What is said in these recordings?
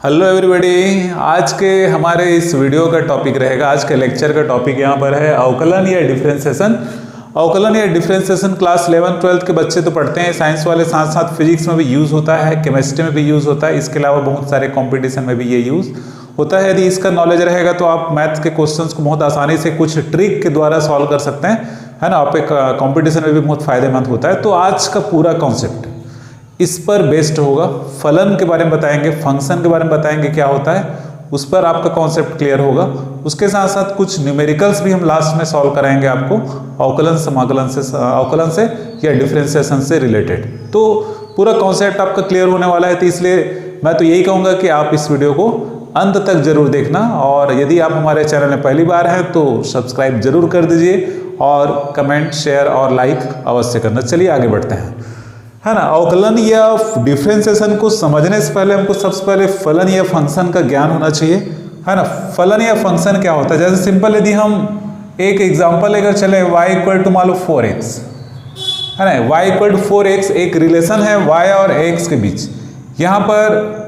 Hello everybody. आज के हमारे इस वीडियो का टॉपिक रहेगा, आज के लेक्चर का टॉपिक यहाँ पर है अवकलन या डिफरेंशिएशन। अवकलन या डिफरेंशिएशन क्लास 11 12 के बच्चे तो पढ़ते हैं, साइंस वाले साथ साथ फिजिक्स में भी यूज़ होता है, केमिस्ट्री में भी यूज़ होता है, इसके अलावा बहुत सारे कॉम्पिटिशन में भी ये यूज़ होता है। यदि इसका नॉलेज रहेगा तो आप मैथ्स के क्वेश्चंस को बहुत आसानी से कुछ ट्रिक के द्वारा सॉल्व कर सकते हैं, है ना। आप एक कॉम्पिटिशन में भी बहुत फायदेमंद होता है। तो आज का पूरा कॉन्सेप्ट इस पर बेस्ड होगा। फलन के बारे में बताएंगे, फंक्शन के बारे में बताएंगे क्या होता है, उस पर आपका कॉन्सेप्ट क्लियर होगा। उसके साथ साथ कुछ न्यूमेरिकल्स भी हम लास्ट में सॉल्व कराएंगे आपको, अवकलन अवकलन से या डिफरेंशिएशन से रिलेटेड। तो पूरा कॉन्सेप्ट आपका क्लियर होने वाला है। तो इसलिए मैं तो यही कहूँगा कि आप इस वीडियो को अंत तक जरूर देखना, और यदि आप हमारे चैनल में पहली बार हैं तो सब्सक्राइब जरूर कर दीजिए और कमेंट, शेयर और लाइक अवश्य करना। चलिए आगे बढ़ते हैं, है ना। अवकलन या डिफरेंशिएशन को समझने से पहले हमको सबसे पहले फलन या फंक्शन का ज्ञान होना चाहिए, है ना। फलन या फंक्शन क्या होता है, जैसे सिंपल यदि हम एक एग्जांपल लेकर चले, y इक्वल टू मान लो 4x, है ना। y इक्वल टू 4x एक रिलेशन है y और x के बीच। यहाँ पर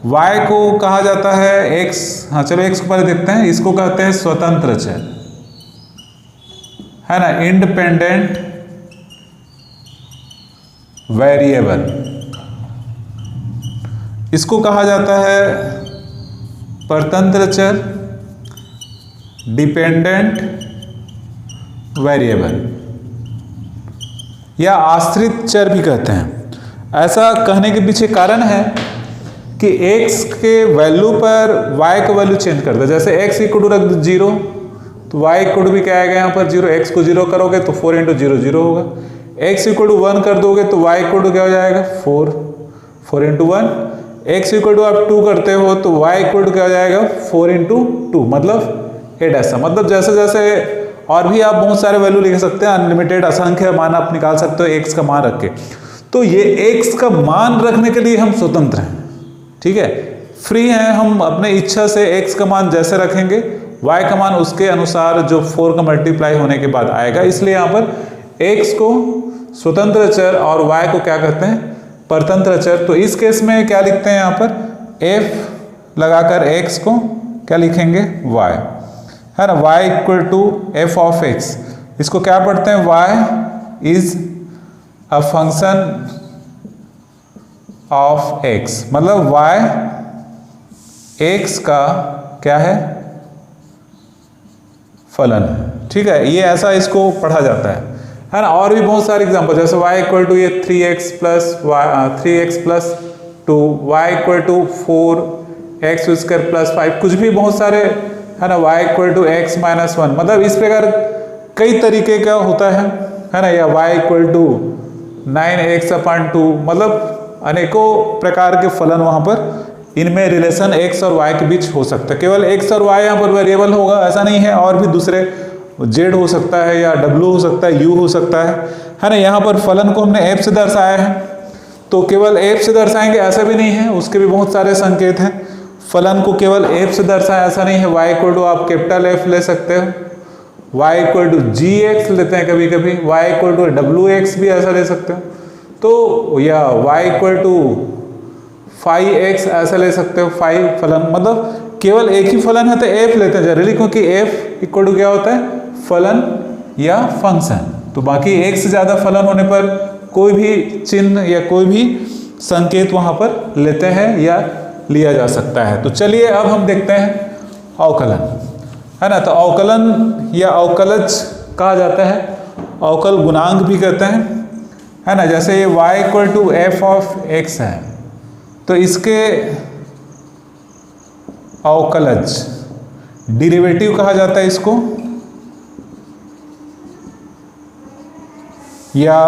y को कहा जाता है x, हाँ चलो x को पहले देखते हैं। इसको कहते हैं स्वतंत्र चर, है ना, इंडिपेंडेंट वेरिएबल। इसको कहा जाता है परतंत्र चर, डिपेंडेंट वेरिएबल, या आश्रित चर भी कहते हैं। ऐसा कहने के पीछे कारण है कि x के वैल्यू पर y का वैल्यू चेंज करता है। जैसे x इक्वल टू रख दो 0 तो y इक्वल टू भी क्या आएगा यहाँ पर 0। x को 0 करोगे तो 4 इंटू 0 0 होगा। x इक्वल टू 1 कर दोगे तो y इक्वल टू क्या हो जाएगा 4 इंटू 1। x इक्वल टू आप 2 करते हो तो y इक्वल टू क्या हो जाएगा 4 इंटू 2, मतलब एड ऐसा। मतलब जैसे जैसे और भी आप बहुत सारे वैल्यू लिख सकते हैं, अनलिमिटेड असंख्य मान आप निकाल सकते हो x का मान रख के। तो ये x का मान रखने के लिए हम स्वतंत्र हैं, ठीक है, फ्री हैं। हम अपने इच्छा से x का मान जैसे रखेंगे, y का मान उसके अनुसार जो 4 का मल्टीप्लाई होने के बाद आएगा। इसलिए यहाँ पर x को स्वतंत्र चर और y को क्या कहते हैं, परतंत्र चर। तो इस केस में क्या लिखते हैं यहाँ पर, f लगाकर x को क्या लिखेंगे y, है ना। y equal to f of x, इसको क्या पढ़ते हैं, y is a function of x, मतलब y x का क्या है, फलन है, ठीक है। ये ऐसा इसको पढ़ा जाता है ना। और भी बहुत सारे एग्जांपल, जैसे y इक्वल टू ये 3x plus 2, y equal to 4x square plus 5, कुछ भी बहुत सारे, है ना। y equal to x minus 1, मतलब इस प्रकार कई तरीके का होता है ना। या y equal to 9x upon 2, मतलब अनेकों प्रकार के फलन वहाँ पर, इनमें रिलेशन x और y के बीच हो सकता है। केवल x और y यहाँ पर वेरिएबल होगा ऐसा नहीं है, और भी दूसरे z हो सकता है या w हो सकता है, u हो सकता है ना। यहाँ पर फलन को हमने f से दर्शाया है, तो केवल f से दर्शाएंगे ऐसा भी नहीं है, उसके भी बहुत सारे संकेत हैं। फलन को केवल f से दर्शाया ऐसा नहीं है, y इक्वल टू आप कैपिटल F ले सकते हो, y इक्वल टू gx लेते हैं कभी कभी, y इक्वल टू wx भी ऐसा ले सकते हो, तो या y इक्वल टू 5x ऐसा ले सकते हो। 5 फलन, मतलब केवल एक ही फलन है तो f लेते हैं जनरली, क्योंकि f इक्वल टू क्या होता है, फलन या फंक्शन। तो बाकी एक से ज्यादा फलन होने पर कोई भी चिन्ह या कोई भी संकेत वहां पर लेते हैं या लिया जा सकता है। तो चलिए अब हम देखते हैं अवकलन, है ना। तो अवकलन या अवकलज कहा जाता है, अवकल गुणांक भी कहते हैं, है ना। जैसे ये y equal to f of x है, तो इसके अवकलज डेरिवेटिव कहा जाता है इसको, या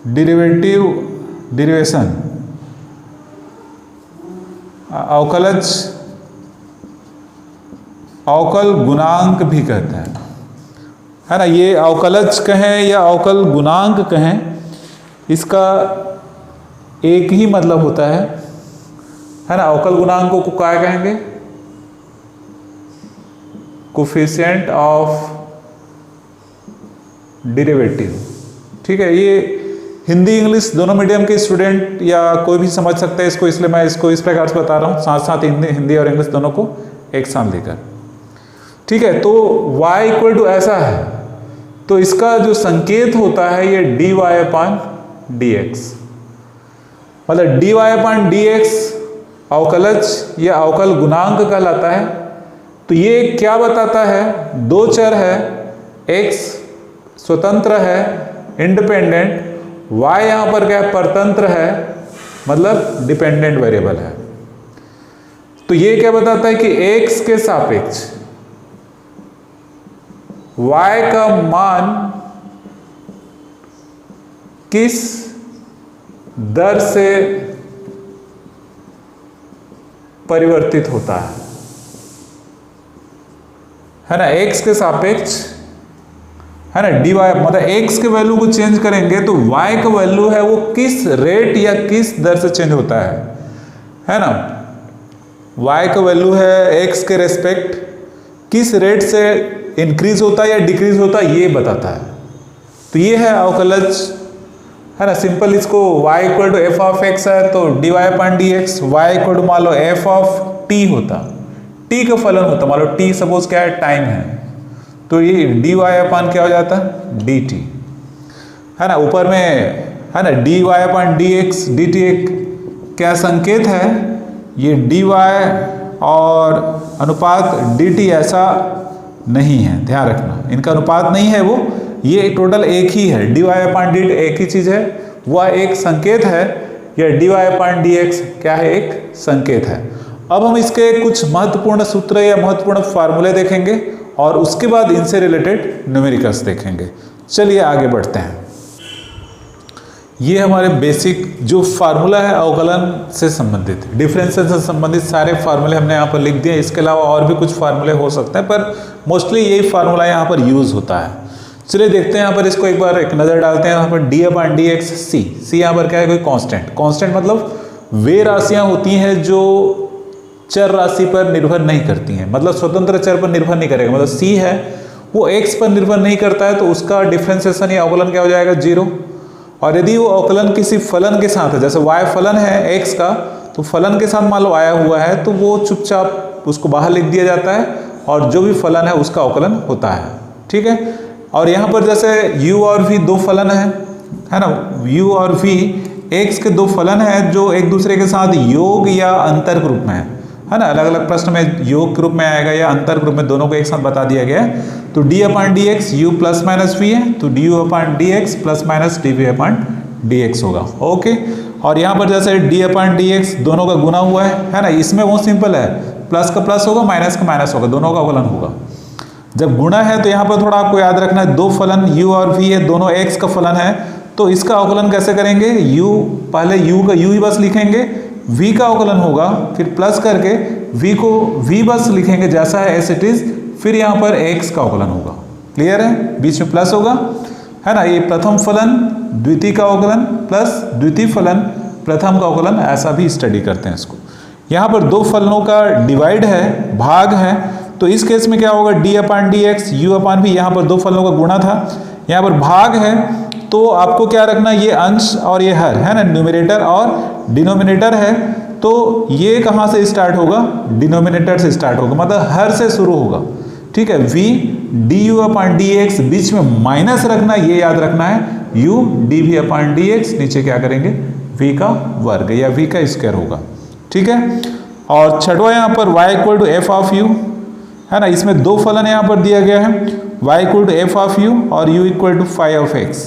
डेरिवेशन, अवकलज अवकल गुणांक भी कहते हैं, है ना। ये अवकलज कहें या अवकल गुणांक कहें, इसका एक ही मतलब होता है ना। अवकल गुणांकों को क्या कहेंगे, कोफिशिएंट ऑफ डेरिवेटिव, ठीक है। ये हिंदी इंग्लिश दोनों मीडियम के स्टूडेंट या कोई भी समझ सकते हैं इसको, इसलिए मैं इसको इस प्रकार से बता रहा हूँ, साथ साथ हिंदी और इंग्लिश दोनों को एक साथ लेकर। ठीक है, तो y इक्वल टू ऐसा है, तो इसका जो संकेत होता है ये dy अपान dx, मतलब dy अपान dx अवकलज या अवकल गुणांक कहलाता है। तो ये क्या बताता है, दो चर है, x स्वतंत्र है इंडिपेंडेंट, y यहां पर क्या है परतंत्र है मतलब डिपेंडेंट वेरिएबल है। तो ये क्या बताता है कि x के सापेक्ष y का मान किस दर से परिवर्तित होता है ना, x के सापेक्ष है ना, dy मतलब x के वैल्यू को चेंज करेंगे तो y का वैल्यू है वो किस रेट या किस दर से चेंज होता है ना। y का वैल्यू है x के रेस्पेक्ट किस रेट से इंक्रीज होता है या डिक्रीज होता है ये बताता है। तो ये है अवकलज है ना, सिंपल इसको y equal to f of x है तो dy upon D x, y equal to मान लो एफ ऑफ t होता, t का फलन होता, मान लो t सपोज क्या है टाइम है, तो ये dy अपान क्या हो जाता है dt है ना, ऊपर में है ना dy अपान dx dt एक क्या संकेत है, ये dy और अनुपात dt ऐसा नहीं है, ध्यान रखना इनका अनुपात नहीं है, वो ये टोटल एक ही है, dy अपान dt एक ही चीज है, वह एक संकेत है, या dy अपान dx क्या है एक संकेत है। अब हम इसके कुछ महत्वपूर्ण सूत्र या महत्वपूर्ण फार्मूले देखेंगे और उसके बाद इनसे रिलेटेड न्यूमेरिकल्स देखेंगे। चलिए आगे बढ़ते हैं। ये हमारे बेसिक जो फार्मूला है अवकलन से संबंधित, डिफरेंशियल से संबंधित सारे फार्मूले हमने यहाँ पर लिख दिए। इसके अलावा और भी कुछ फार्मूले हो सकते हैं पर मोस्टली यही फार्मूला यहाँ पर यूज होता है। चलिए देखते हैं यहाँ पर, इसको एक बार एक नज़र डालते हैं। यहाँ पर डी अपान डी एक्स सी यहाँ पर क्या है कोई कांस्टेंट, कांस्टेंट मतलब वे राशियाँ होती हैं जो चर राशि पर निर्भर नहीं करती हैं, मतलब स्वतंत्र चर पर निर्भर नहीं करेगा, मतलब सी है वो एक्स पर निर्भर नहीं करता है तो उसका डिफरेंशिएशन या अवकलन क्या हो जाएगा जीरो। और यदि वो अवकलन किसी फलन के साथ है, जैसे y फलन है एक्स का, तो फलन के साथ मान लो आया हुआ है तो वो चुपचाप उसको बाहर लिख दिया जाता है और जो भी फलन है उसका अवकलन होता है। ठीक है, और यहाँ पर जैसे u और v दो फलन है ना, u और v x के दो फलन है जो एक दूसरे के साथ योग या अंतर के रूप में है ना, अलग अलग प्रश्न में योग के रूप में आएगा या अंतर के रूप में, दोनों को एक साथ बता दिया गया है। तो d upon D X U plus minus V है, तो du upon D X plus minus D V upon D X होगा। ओके, और यहाँ पर जैसे d अपान डी एक्स दोनों का गुना हुआ है ना, इसमें वो सिंपल है, प्लस का प्लस होगा माइनस का माइनस होगा, दोनों का अवकलन होगा। जब गुणा है तो यहाँ पर थोड़ा आपको याद रखना है, दो फलन u और v है, दोनों x का फलन है, तो इसका अवकलन कैसे करेंगे, u पहले u का u ही बस लिखेंगे, v का अवकलन होगा, फिर प्लस करके v को v बस लिखेंगे जैसा है एज इट इज, फिर यहाँ पर x का अवकलन होगा। क्लियर है, बीच में प्लस होगा है ना, ये प्रथम फलन द्वितीय का अवकलन प्लस द्वितीय फलन प्रथम का अवकलन, ऐसा भी स्टडी करते हैं इसको। यहाँ पर दो फलनों का डिवाइड है, भाग है, तो इस केस में क्या होगा d upon D X you upon v, यहाँ पर दो फलनों का गुणा था, यहाँ पर भाग है, तो आपको क्या रखना, ये अंश और ये हर है ना, न्यूमरेटर और डिनोमिनेटर है, तो ये कहाँ से स्टार्ट होगा, डिनोमिनेटर से स्टार्ट होगा, मतलब हर से शुरू होगा। ठीक है, v D U upon D X, बीच में माइनस रखना, ये याद रखना है, u D V upon D X, नीचे क्या करेंगे v का वर्ग या v का स्क्वायर होगा। ठीक है, और छठवां यहाँ पर y equal to f of u है ना, इसमें दो फलन यहाँ पर दिया गया है, y equal to f of u और u equal to phi of x।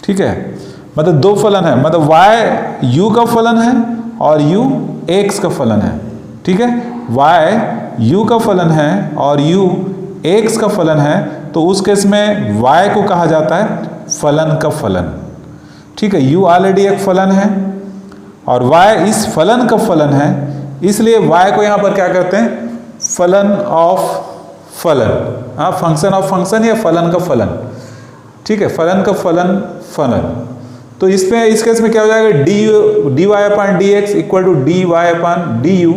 ठीक है, मतलब दो फलन है, मतलब y u का फलन है और u x का फलन है। ठीक है, y u का फलन है और u x का फलन है, तो उस केस में y को कहा जाता है फलन का फलन। ठीक है, u ऑलरेडी एक फलन है और y इस फलन का फलन है, इसलिए y को यहाँ पर क्या करते हैं, फलन ऑफ फलन, हाँ फंक्शन ऑफ फंक्शन या फलन का फलन। ठीक है, फलन का फलन फलन, तो इसमें इस केस में क्या हो जाएगा, d y upon D x equal to d y upon d u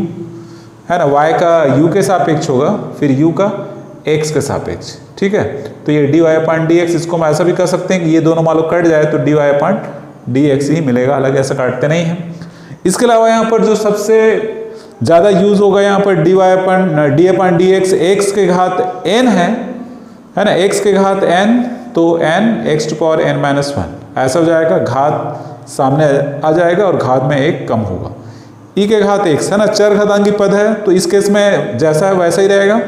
है ना, y का u के सापेक्ष होगा, फिर u का x के सापेक्ष। ठीक है, तो ये dy अपान डी एक्स, इसको हम ऐसा भी कर सकते हैं कि ये दोनों मान लो कट जाए तो dy अपान डी एक्स ही मिलेगा, अलग ऐसा काटते नहीं हैं। इसके अलावा यहाँ पर जो सबसे ज़्यादा यूज होगा यहाँ पर D upon D x, x के घात n है ना, एक्स के घात n, तो n x to power n minus 1 ऐसा हो जाएगा, घात सामने आ जाएगा और घात में एक कम होगा। e के घात x है ना, चर घातांकी पद है, तो इस केस में जैसा है वैसा ही रहेगा।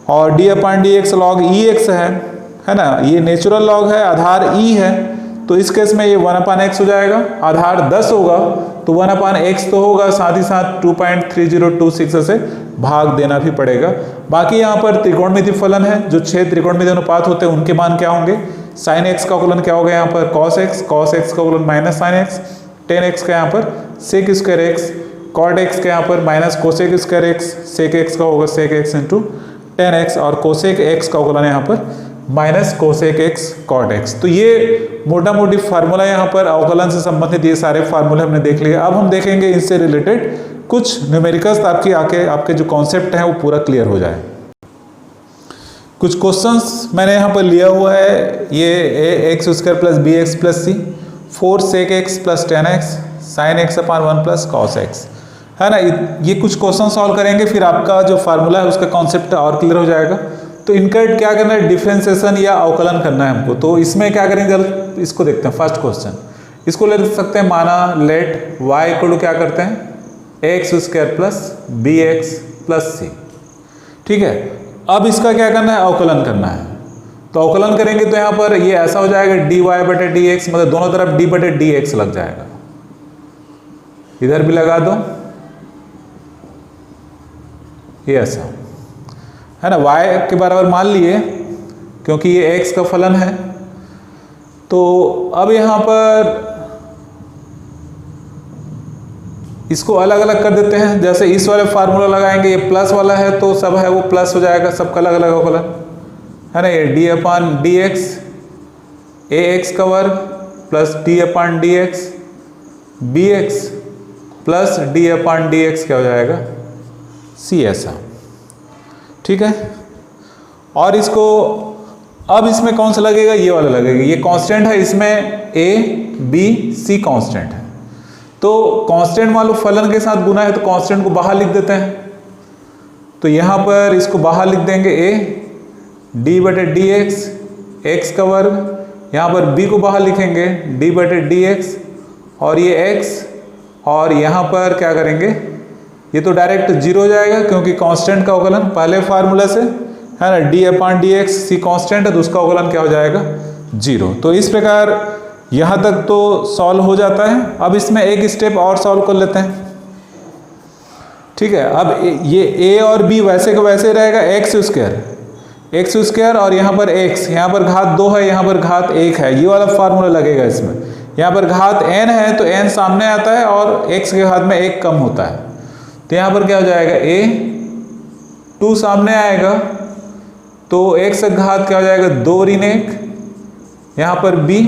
और D upon D x log ई एक्स है ना, ये नेचुरल लॉग है, आधार e है, तो इस केस में ये 1/x हो जाएगा। आधार 10 होगा तो 1/x तो होगा, साथ ही साथ 2.3026 से भाग देना भी पड़ेगा। बाकी यहाँ पर त्रिकोणमिति फलन है, जो 6 त्रिकोणमिति अनुपात होते हैं उनके मान क्या होंगे। साइन एक्स का अवकलन क्या होगा यहाँ पर, कॉस एक्स का अवकलन minus sine x, tan x का यहाँ पर sec square x, cot x का यहाँ पर minus cosec square x, sec x का होगा sec x into tan x, और कोसेक एक्स का अवकलन यहाँ पर minus cosec x cot x. तो ये मोटा मोटी फार्मूला यहाँ पर अवकलन से संबंधित ये सारे फार्मूले हमने देख लिए। अब हम देखेंगे इनसे रिलेटेड कुछ न्यूमेरिकल्स, ताकि आपके जो कॉन्सेप्ट है वो पूरा क्लियर हो जाए। कुछ क्वेश्चंस मैंने यहाँ पर लिया हुआ है, ये X square plus B X plus C, 4 sec X plus 10x sine X upon 1 plus cos X, है ना। ये कुछ क्वेश्चन सॉल्व करेंगे, फिर आपका जो फार्मूला है उसका कॉन्सेप्ट और क्लियर हो जाएगा। तो इनका क्या करना है, डिफरेंशिएशन या अवकलन करना है हमको। तो इसमें क्या करेंगे, जब इसको देखते हैं फर्स्ट क्वेश्चन, इसको ले सकते हैं, माना लेट y इक्वल टू क्या करते हैं X square plus B X plus C, ठीक है। अब इसका क्या करना है, अवकलन करना है। तो अवकलन करेंगे तो यहाँ पर ये ऐसा हो जाएगा डी वाई बटे डी एक्स, मतलब दोनों तरफ डी बटे डी एक्स लग जाएगा, इधर भी लगा दो, ये ऐसा है ना। y के बराबर मान लिए क्योंकि ये x का फलन है। तो अब यहाँ पर इसको अलग अलग कर देते हैं। जैसे इस वाले फार्मूला लगाएंगे, ये प्लस वाला है तो सब है वो प्लस हो जाएगा, सबका अलग अलग अवकलन है ना। ये D upon D X A X का वर्ग plus D upon D X B X plus D upon D X क्या हो जाएगा सी, ऐसा, ठीक है। और इसको अब इसमें कौन सा लगेगा, ये वाला लगेगा, ये कांस्टेंट है, इसमें ए बी सी कांस्टेंट है। तो कांस्टेंट मान लो फलन के साथ गुना है तो कांस्टेंट को बाहर लिख देते हैं। तो यहाँ पर इसको बाहर लिख देंगे ए डी बटे डी एक्स एक्स का वर्ग, यहाँ पर बी को बाहर लिखेंगे डी बटे डी एक्स, और ये एक्स, और यहाँ पर क्या करेंगे, ये तो डायरेक्ट जीरो हो जाएगा क्योंकि कांस्टेंट का अवकलन पहले फार्मूला से है ना, डी अपन डी एक्स सी कांस्टेंट है तो उसका अवकलन क्या हो जाएगा जीरो। तो इस प्रकार यहाँ तक तो सॉल्व हो जाता है। अब इसमें एक स्टेप और सॉल्व कर लेते हैं, ठीक है। अब ये ए और बी वैसे का वैसे रहेगा, एक्स स्क्वायर और यहाँ पर एक्स, यहाँ पर घात 2 है, यहाँ पर घात 1 है, ये वाला फार्मूला लगेगा इसमें। यहाँ पर घात n है तो n सामने आता है और x के घात में 1 कम होता है, तो यहाँ पर क्या हो जाएगा a 2 सामने आएगा तो x का घात क्या हो जाएगा 2 ऋण 1, यहाँ पर b,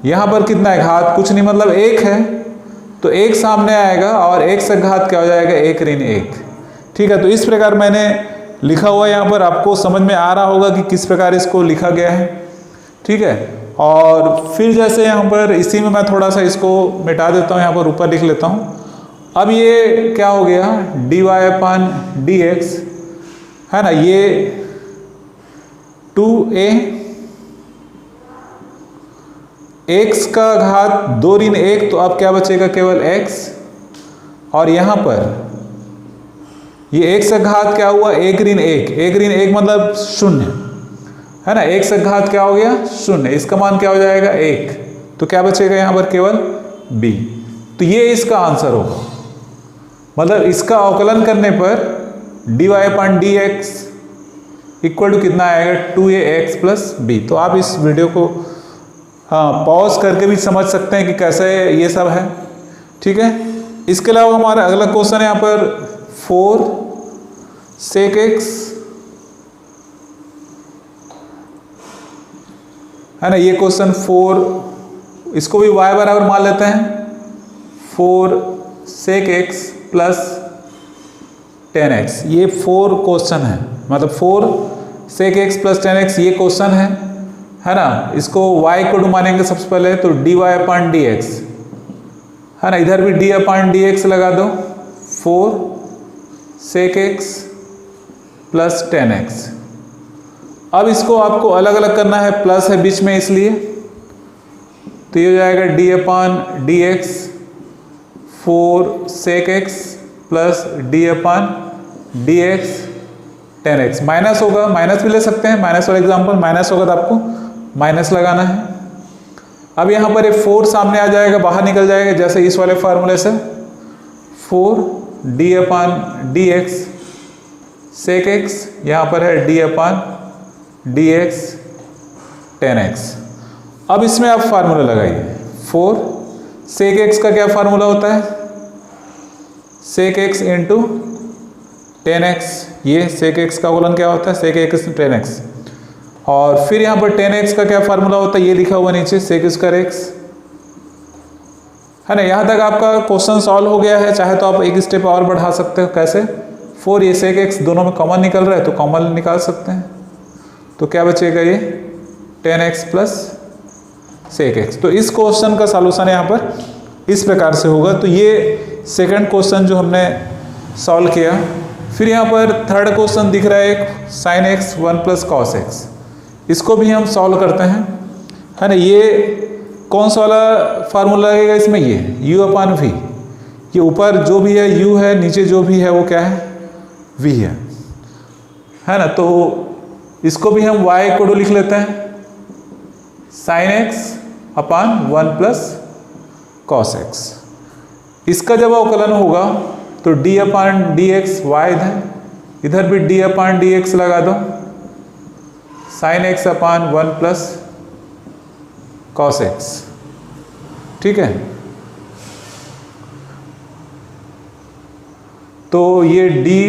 यहाँ पर कितना है घात कुछ नहीं मतलब 1 है तो 1 सामने आएगा और x का घात क्या हो जाएगा 1 ऋण 1, ठीक है। तो इस प्रकार मैंने लिखा हुआ, यहाँ पर आपको समझ में आ रहा होगा कि किस प्रकार इसको लिखा गया है, ठीक है। और फिर जैसे यहाँ पर इसी में मैं थोड़ा सा इसको मिटा देता हूँ, यहाँ पर ऊपर लिख लेता हूँ। अब ये क्या हो गया D y upon D x है ना, ये 2a x का घात 2 ऋण 1, तो अब क्या बचेगा केवल x, और यहाँ पर ये x का घात क्या हुआ 1 ऋण 1, 1 ऋण 1 मतलब 0 है ना, x का घात क्या हो गया 0, इसका मान क्या हो जाएगा 1, तो क्या बचेगा यहाँ पर केवल b। तो ये इसका आंसर होगा, मतलब इसका अवकलन करने पर d y upon D x equal to कितना आएगा 2ax प्लस बी। तो आप इस वीडियो को पॉज करके भी समझ सकते हैं कि कैसे ये सब है, ठीक है। इसके अलावा हमारा अगला क्वेश्चन है यहाँ पर 4 सेक एक्स है ना, ये क्वेश्चन 4, इसको भी y बराबर मान लेते हैं 4 सेक एक्स प्लस 10x, ये 4 क्वेश्चन है, मतलब 4 सेक एक्स प्लस 10x ये क्वेश्चन है है ना, इसको y इक्वल टू मानेंगे सबसे पहले, तो dy अपॉन dx, है ना, इधर भी d अपॉन dx लगा दो, 4 sec x प्लस 10x। अब इसको आपको अलग अलग करना है, प्लस है बीच में इसलिए, तो ये हो जाएगा d upon dx 4 sec x plus d upon dx 10x। Minus होगा, माइनस भी ले सकते हैं, माइनस वाला एग्जाम्पल माइनस होगा तो आपको माइनस लगाना है। अब यहाँ पर ये 4 सामने आ जाएगा, बाहर निकल जाएगा, जैसे इस वाले फार्मूले से 4 d upon dx sec x, यहाँ पर है d अपॉन dx 10x। अब इसमें आप फार्मूला लगाइए, 4 sec x का क्या फार्मूला होता है, sec x इंटू 10x, ये sec x का अवकलन क्या होता है, sec x 10x। और फिर यहाँ पर 10x का क्या फार्मूला होता है, ये लिखा हुआ नीचे sec स्क्वायर x, है ना। यहाँ तक आपका क्वेश्चन सॉल्व हो गया है। चाहे तो आप एक स्टेप और बढ़ा सकते हो, कैसे, 4 ये sec x दोनों में कॉमन निकल रहा है तो कॉमन निकाल सकते हैं, तो क्या बचेगा, ये 10x प्लस sec x। तो इस क्वेश्चन का सॉल्यूशन यहाँ पर इस प्रकार से होगा। तो ये सेकंड क्वेश्चन जो हमने सॉल्व किया। फिर यहाँ पर थर्ड क्वेश्चन दिख रहा है एक, sin x 1 plus cos x, इसको भी हम सॉल्व करते हैं, है ना। ये कौन सा वाला फार्मूला लगेगा इसमें, ये u अपॉन v, ये ऊपर जो भी है u है, नीचे जो भी है वो क्या है, v है ना। तो इसको भी हम y इक्वल टू लिख लेते हैं, sin x upon 1 plus cos x। इसका जब अवकलन होगा तो d अपॉन dx y इधर भी d अपॉन dx लगा दो, sin x upon 1 plus cos x, ठीक है। तो ये dy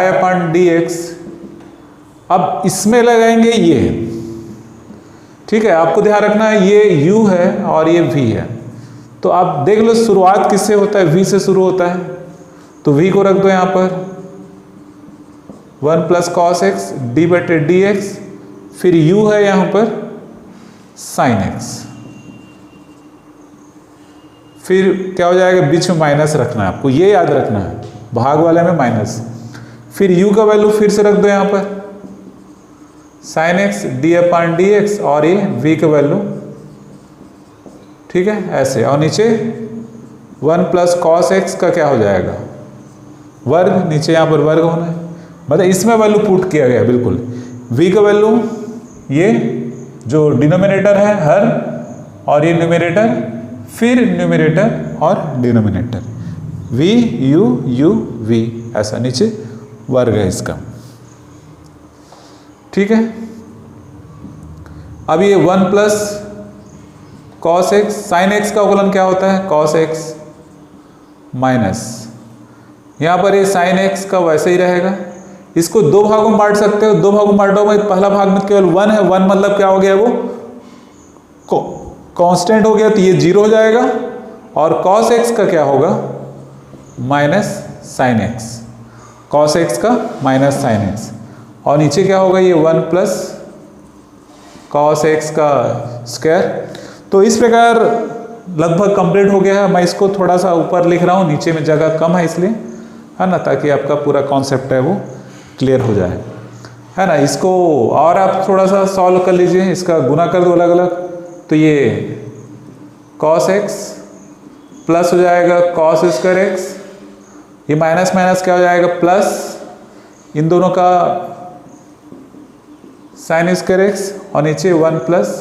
अपॉन dx, अब इसमें लगाएंगे ये, ठीक है। आपको ध्यान रखना है ये u है और ये v है, तो आप देख लो शुरुआत किससे होता है, v से शुरू होता है, तो v को रख दो यहाँ पर 1 प्लस cos x d बटे dx, फिर u है यहाँ पर sin x, फिर क्या हो जाएगा, बीच में माइनस रखना है आपको, ये याद रखना है, भाग वाले में माइनस, फिर u का वैल्यू फिर से रख दो यहाँ पर sin x d upon dx, और ये v का वैल्यू, ठीक है, ऐसे। और नीचे 1 प्लस cos x का क्या हो जाएगा, वर्ग, नीचे यहाँ पर वर्ग होना है, मतलब इसमें वैल्यू पुट किया गया बिल्कुल। v का वैल्यू ये जो डिनोमिनेटर है हर, और ये न्यूमरेटर, फिर न्यूमरेटर और denominator, v u u v, ऐसा नीचे वर्ग है इसका, ठीक है। अब ये 1 plus cos x, sin x का अवकलन क्या होता है, cos x माइनस, यहाँ पर ये sin x का वैसे ही रहेगा। इसको दो भागों में बांट सकते हो, दो भागों में बांटोगे, पहला भाग में केवल 1 है, 1 मतलब क्या हो गया, वो कांस्टेंट हो गया, तो ये 0 हो जाएगा, और cos x का क्या होगा, minus sin x, cos x का माइनस sin x, और नीचे क्या होगा, ये 1 प्लस cos x का स्क्वायर। तो इस प्रकार लगभग कंप्लीट हो गया है। मैं इसको थोड़ा सा ऊपर लिख रहा हूँ, नीचे में जगह कम है इसलिए, है ना, ताकि आपका पूरा कॉन्सेप्ट है वो क्लियर हो जाए, है ना। इसको और आप थोड़ा सा सॉल्व कर लीजिए, इसका गुना कर दो अलग अलग, तो ये cos x प्लस हो जाएगा cos स्क्वायर x, ये माइनस माइनस क्या हो जाएगा, प्लस इन दोनों का sin स्क्वायर x, और नीचे 1 प्लस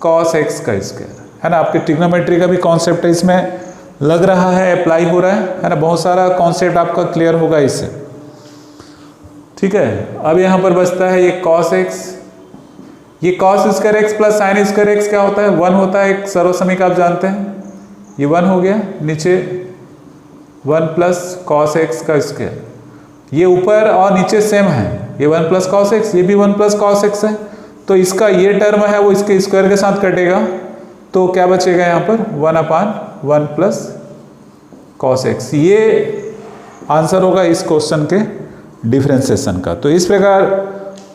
cos x का स्क्वायर, है ना। आपके ट्रिग्नोमेट्री का भी कॉन्सेप्ट इसमें लग रहा है, अप्लाई हो रहा है ना, बहुत सारा कॉन्सेप्ट आपका क्लियर होगा इससे, ठीक है। अब यहाँ पर बचता है ये cos x, ये cos square x plus sin square x क्या होता है, 1 होता है, एक सर्वसमीक आप जानते हैं, ये 1 हो गया, नीचे 1 प्लस cos x का स्क्वायर, ये ऊपर और नीचे सेम है, ये 1 प्लस cos x, ये भी 1 प्लस cos x है, तो इसका ये टर्म है वो इसके स्क्वायर के साथ कटेगा, तो क्या बचेगा यहाँ पर 1 अपान 1 प्लस cos x। ये आंसर होगा इस क्वेश्चन के डिफरेंशिएशन का। तो इस प्रकार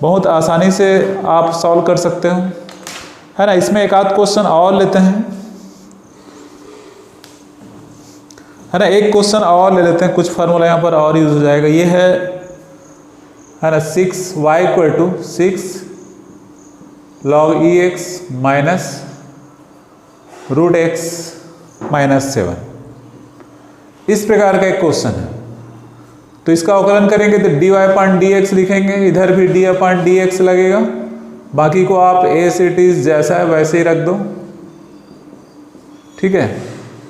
बहुत आसानी से आप सॉल्व कर सकते हो, है ना। इसमें एक आध क्वेश्चन और लेते हैं, है ना। एक क्वेश्चन और ले लेते हैं, कुछ फार्मूला यहाँ पर और यूज हो जाएगा। ये है ना 6y equal to 6 log EX minus root x minus 7। इस प्रकार का एक क्वेश्चन है। तो इसका अवकलन करेंगे तो dy अपॉन dx लिखेंगे, इधर भी d अपॉन dx लगेगा, बाकी को आप एज इट इज जैसा है वैसे ही रख दो, ठीक है।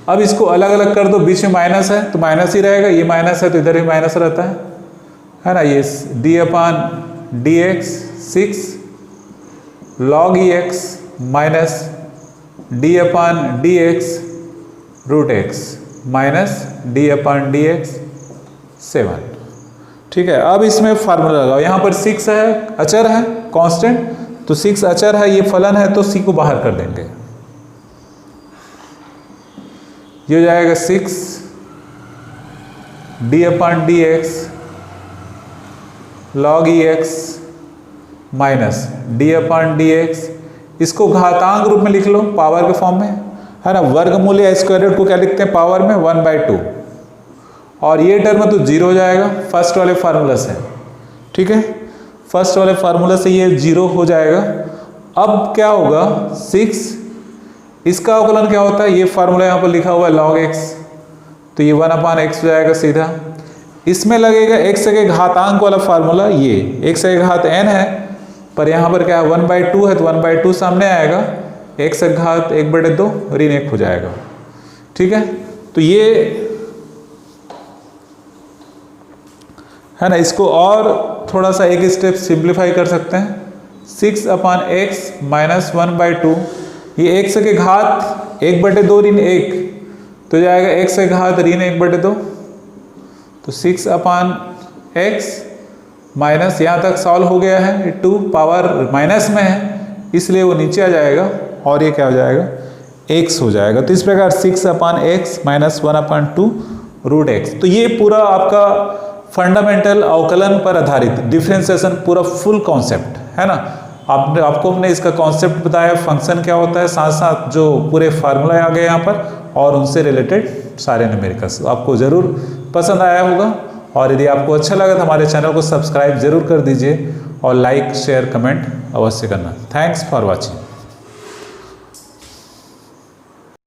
अब इसको अलग अलग कर दो, बीच में माइनस है तो माइनस ही रहेगा, ये माइनस है तो इधर भी माइनस रहता है ना। ये d upon dx 6 log EX minus d upon dx root x minus d upon dx 7, ठीक है। अब इसमें फार्मूला लगाओ, यहाँ पर 6 है, अचर है, कांस्टेंट, तो 6 अचर है, ये फलन है तो c को बाहर कर देंगे। ये हो जाएगा 6 d upon dx log EX minus d upon dx, इसको घातांक रूप में लिख लो, पावर के फॉर्म में, है ना। वर्गमूल या स्क्वायर रूट को क्या लिखते हैं, पावर में 1/2, और ये टर्म तो 0 हो जाएगा फर्स्ट वाले फार्मूला से, ठीक है। फर्स्ट वाले फार्मूला से ये 0 हो जाएगा। अब क्या होगा, 6, इसका अवकलन क्या होता है, ये फार्मूला यहाँ पर लिखा हुआ है log x, तो ये 1 अपॉन x हो जाएगा सीधा। इसमें लगेगा x के घातांक वाला फार्मूला, ये x के घात n है, पर यहाँ पर क्या है 1/2 है, तो 1/2 सामने आएगा, x के घात 1/2 ऋण 1 हो जाएगा, ठीक है। तो ये है ना, इसको और थोड़ा सा एक स्टेप सिंप्लीफाई कर सकते हैं। 6 अपॉन x माइनस 1/2, ये x के घात 1/2 ऋण 1 तो जाएगा x के घात ऋण 1/2, तो 6 अपॉन x माइनस, यहाँ तक सॉल्व हो गया है, 2 पावर माइनस में है इसलिए वो नीचे आ जाएगा, और ये क्या हो जाएगा x हो जाएगा। तो इस प्रकार 6 upon x minus 1/2 root x. तो ये पूरा आपका फंडामेंटल अवकलन पर आधारित डिफरेंशिएशन पूरा फुल कॉन्सेप्ट है ना। आपको हमने इसका कॉन्सेप्ट बताया, फंक्शन क्या होता है, साथ साथ जो पूरे फार्मूला आ गए यहाँ पर और उनसे रिलेटेड सारे न्यूमेरिकल्स। आपको ज़रूर पसंद आया होगा, और यदि आपको अच्छा लगा तो हमारे चैनल को सब्सक्राइब जरूर कर दीजिए और लाइक शेयर कमेंट अवश्य करना। Thanks for watching.